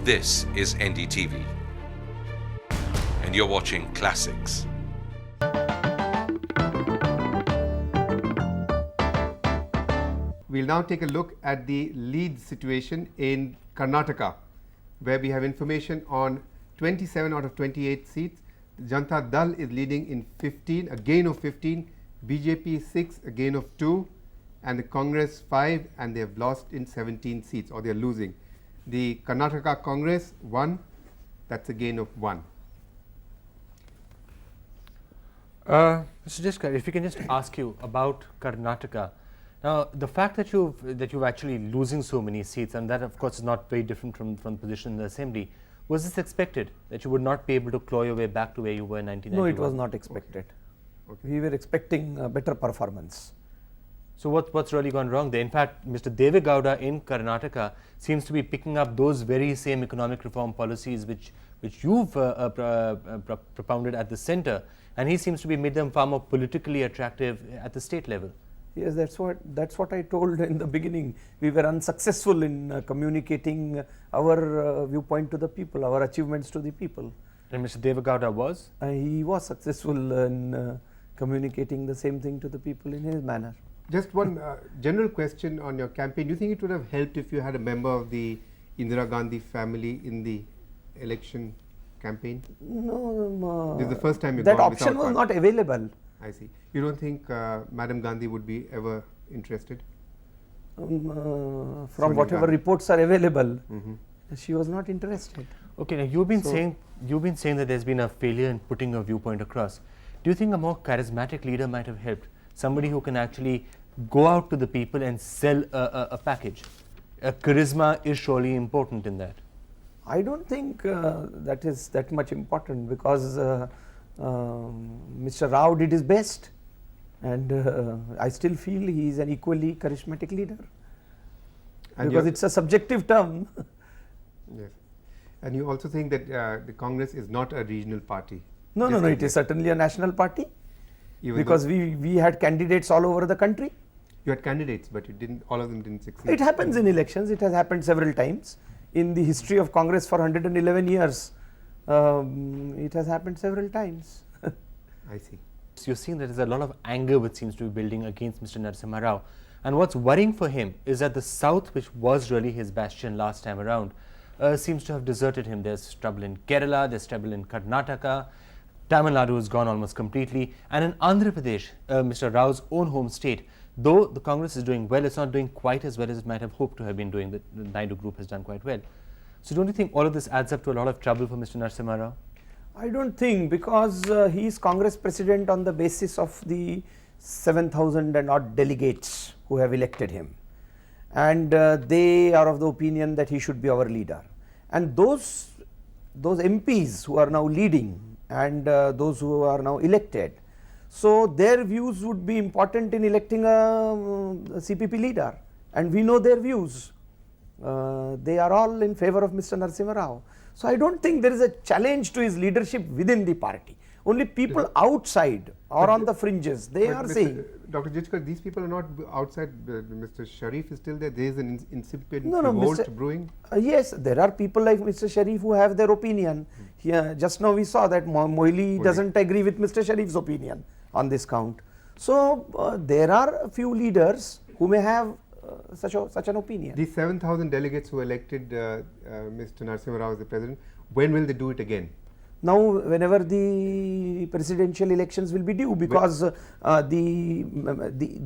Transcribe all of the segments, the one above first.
This is NDTV, and you're watching Classics. We'll now take a look at the lead situation in Karnataka, where we have information on 27 out of 28 seats. Janata Dal is leading in 15, a gain of 15, BJP 6, a gain of 2, and the Congress 5, and they have lost in 17 seats, or they are losing. The Karnataka Congress 1, that's a gain of 1. Mr. Jiskar, if we can just ask you about Karnataka. Now, the fact that you're actually losing so many seats, and that of course is not very different from the position in the assembly, was this expected, that you would not be able to claw your way back to where you were in 1991? No, it was not expected. Okay. We were expecting better performance. So what's really gone wrong there? In fact, Mr. Devegowda in Karnataka seems to be picking up those very same economic reform policies which you've propounded at the centre, and he seems to be made them far more politically attractive at the state level. Yes, that's what I told in the beginning. We were unsuccessful in communicating our viewpoint to the people, our achievements to the people. And Mr. Devegowda was? He was successful in communicating the same thing to the people in his manner. Just one general question on your campaign. Do you think it would have helped if you had a member of the Indira Gandhi family in the election campaign? No, This is the first time you that gone option without was one. not available. I see. You don't think Madam Gandhi would be ever interested? From Sonia whatever Gandhi. reports are available, she was not interested. Okay, now you've been saying that there's been a failure in putting your viewpoint across. Do you think a more charismatic leader might have helped? Somebody who can actually go out to the people and sell a package. Charisma is surely important in that. I don't think that is that much important, because Mr. Rao did his best, and I still feel he is an equally charismatic leader. And because it's a subjective term. Yes. And you also think that the Congress is not a regional party? No, it is certainly a national party, because we had candidates all over the country. You had candidates, but all of them didn't succeed. It happens in elections. It has happened several times in the history of Congress for 111 years. It has happened several times. I see. So you're seeing that there's a lot of anger which seems to be building against Mr. Narasimha Rao. And what's worrying for him is that the South, which was really his bastion last time around, seems to have deserted him. There's trouble in Kerala, there's trouble in Karnataka, Tamil Nadu has gone almost completely, and in Andhra Pradesh, Mr. Rao's own home state, though the Congress is doing well, it's not doing quite as well as it might have hoped to have been doing. The Naidu group has done quite well. So don't you think all of this adds up to a lot of trouble for Mr. Narasimha Rao? I don't think, because he is Congress president on the basis of the 7,000 and odd delegates who have elected him, and they are of the opinion that he should be our leader. And those MPs who are now leading, and those who are now elected, so their views would be important in electing a CPP leader, and we know their views. They are all in favor of Mr. Narasimha Rao. So I don't think there is a challenge to his leadership within the party. Only people outside or on the fringes, they are saying. Dr. Jichkar, these people are not outside. Mr. Sharif is still there. There is an incipient No, revolt brewing. Yes, there are people like Mr. Sharif who have their opinion. Here, just now we saw that Moili doesn't agree with Mr. Sharif's opinion on this count. So there are a few leaders who may have such an opinion. These 7,000 delegates who elected Mr. Narasimha Rao as the president, when will they do it again? Now, whenever the presidential elections will be due, because the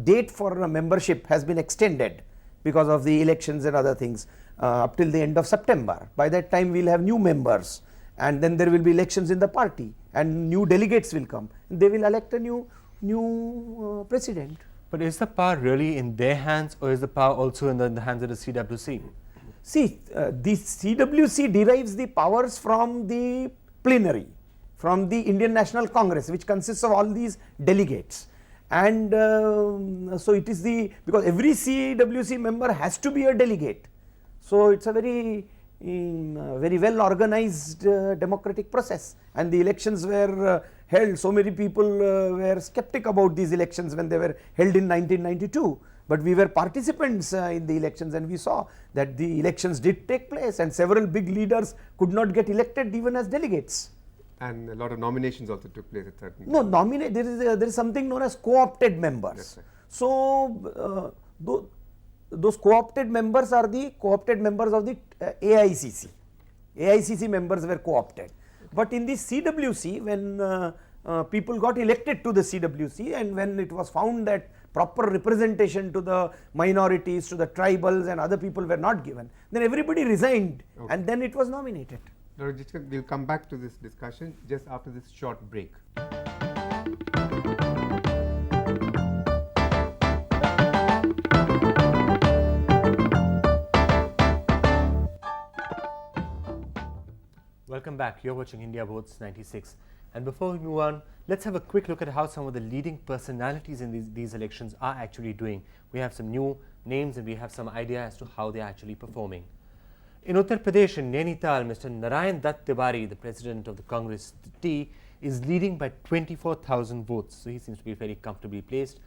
date for membership has been extended because of the elections and other things up till the end of September. By that time, we will have new members, and then there will be elections in the party, and new delegates will come. They will elect a new president. But is the power really in their hands, or is the power also in the hands of the CWC? See, the CWC derives the powers from the plenary, from the Indian National Congress, which consists of all these delegates. And so it is because every CWC member has to be a delegate. So it's a very well organized democratic process, and the elections were held. So many people were skeptic about these elections when they were held in 1992, but we were participants in the elections, and we saw that the elections did take place and several big leaders could not get elected even as delegates. And a lot of nominations also took place at certain No, there is something known as co-opted members. Right. So, those co-opted members are the co-opted members of the AICC. AICC members were co-opted. But in the CWC, when people got elected to the CWC, and when it was found that proper representation to the minorities, to the tribals and other people were not given, then everybody resigned, and then it was nominated. Dr. Jitkar, we'll come back to this discussion just after this short break. Welcome back. You're watching India Votes 96. And before we move on, let's have a quick look at how some of the leading personalities in these elections are actually doing. We have some new names and we have some idea as to how they're actually performing. In Uttar Pradesh, in Nainital, Mr. Narayan Dutt Tiwari, the president of the Congress T, is leading by 24,000 votes. So he seems to be very comfortably placed.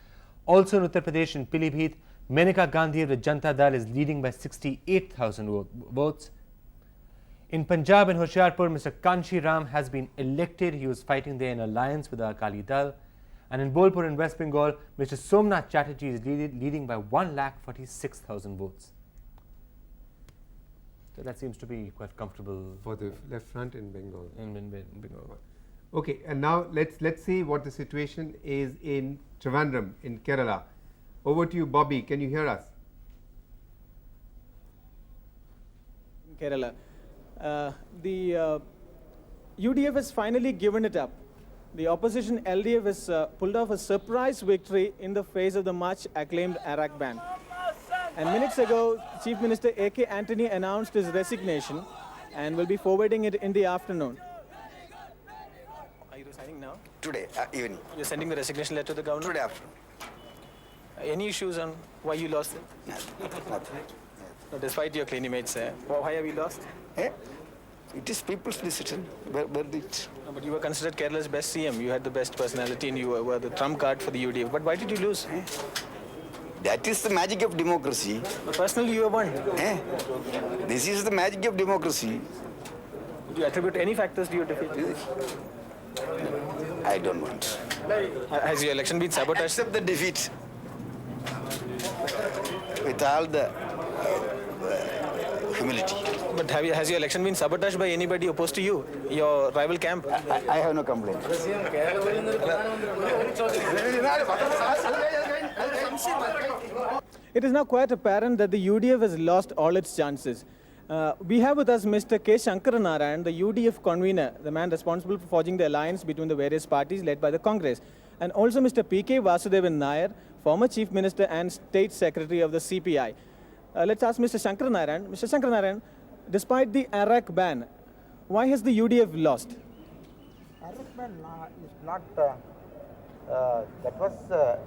Also in Uttar Pradesh, in Pilibhit, Maneka Gandhi of the Janata Dal is leading by 68,000 votes. In Punjab and Hoshiarpur, Mr. Kanshi Ram has been elected. He was fighting there in alliance with the Akali Dal. And in Bolpur in West Bengal, Mr. Somnath Chatterjee is leading by 1,46,000 votes. So that seems to be quite comfortable For the left front in Bengal. in Bengal. Okay, and now let's see what the situation is in Trivandrum in Kerala. Over to you, Bobby. Can you hear us? Kerala. The UDF has finally given it up. The opposition LDF has pulled off a surprise victory in the face of the much acclaimed Iraq ban. And minutes ago, Chief Minister A.K. Antony announced his resignation and will be forwarding it in the afternoon. Are you resigning now? Today evening. You're sending the resignation letter to the government? Today afternoon. Any issues on why you lost it? Nothing. No, despite your clean image, why have you lost? Eh? It is people's decision. Verdict. No, but you were considered Kerala's best CM. You had the best personality and you were the trump card for the UDF. But why did you lose? That is the magic of democracy. But personally, you have won. Eh? This is the magic of democracy. Do you attribute any factors to your defeat? I don't want. Has your election been sabotaged? Accept the defeat. With all the humility. But has your election been sabotaged by anybody opposed to you, your rival camp? I have no complaint. It is now quite apparent that the UDF has lost all its chances. We have with us Mr. K. Shankaranarayan, the UDF convener, the man responsible for forging the alliance between the various parties led by the Congress, and also Mr. P.K. Vasudevan Nair, former Chief Minister and State Secretary of the CPI. Let's ask Mr. Shankaranarayan. Mr. Shankaranarayan, despite the Iraq ban, why has the UDF lost? Iraq ban is not, that was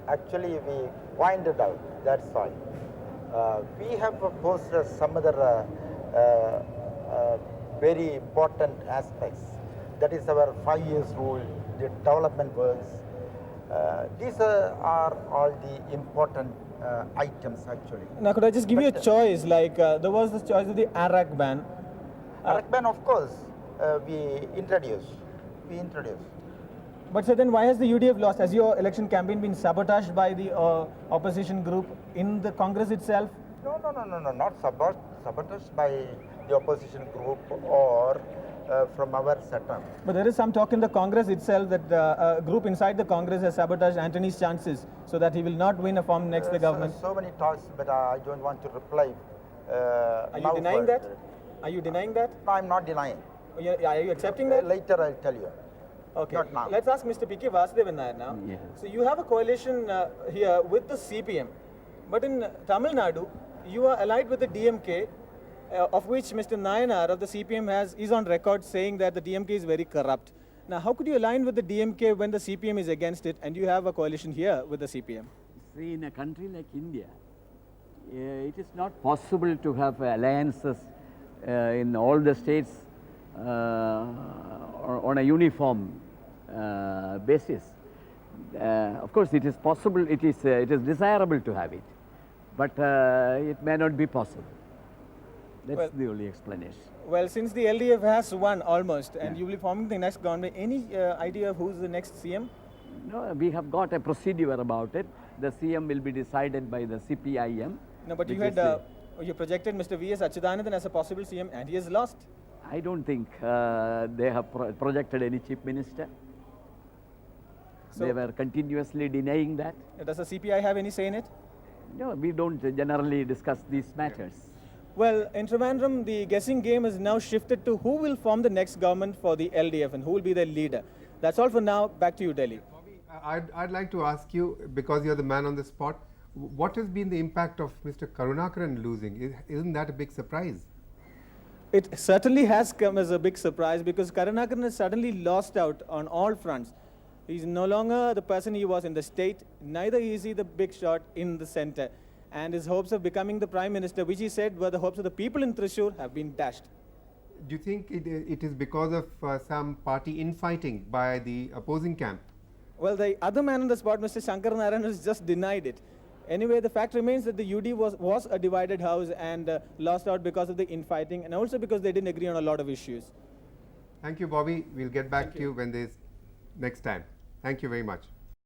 actually we pointed out, that's all. We have proposed some other very important aspects. That is our 5 years rule, the development works. These are all the important items actually. Now, could I just give you a choice? Like, there was the choice of the Iraq ban. Iraq ban, of course, we introduced. But so then why has the UDF lost? Has your election campaign been sabotaged by the opposition group in the Congress itself? No, not sabotaged by the opposition group or from our setup. But there is some talk in the Congress itself that a group inside the Congress has sabotaged Antony's chances so that he will not win a form next the government. So many talks, but I don't want to reply. Are you denying that? Are you denying that? No, I'm not denying. Are you accepting that? Later I'll tell you. Okay. Not now. Let's ask Mr. P.K. Vasudevan Nair now. Yeah. So you have a coalition here with the CPM, but in Tamil Nadu, you are allied with the DMK, of which Mr. Nayanar of the CPM is on record saying that the DMK is very corrupt. Now, how could you align with the DMK when the CPM is against it and you have a coalition here with the CPM? See, in a country like India, it is not possible to have alliances in all the states on a uniform basis. Of course, it is possible, it is desirable to have it, but it may not be possible. That's Well- the only explanation. Well, since the LDF has won almost, and you will be forming the next government, any idea of who's the next CM? No, we have got a procedure about it. The CM will be decided by the CPIM. No, but you which had is you projected Mr. V.S. Achyutanandan as a possible CM, and he has lost. I don't think they have projected any chief minister. So- They were continuously denying that. Does the CPI have any say in it? No, we don't generally discuss these matters. Well, in Trivandrum, the guessing game is now shifted to who will form the next government for the LDF and who will be their leader. That's all for now. Back to you, Delhi. I'd like to ask you, because you're the man on the spot, what has been the impact of Mr. Karunakaran losing? Isn't that a big surprise? It certainly has come as a big surprise because Karnataka has suddenly lost out on all fronts. He's no longer the person he was in the state, neither is he the big shot in the center. And his hopes of becoming the Prime Minister, which he said were the hopes of the people in Thrissur, have been dashed. Do you think it is because of some party infighting by the opposing camp? Well, the other man on the spot, Mr. Shankar Narayan, has just denied it. Anyway, the fact remains that the UD was a divided house and lost out because of the infighting and also because they didn't agree on a lot of issues. Thank you, Bobby. We'll get back to you when there's next time. Thank you very much.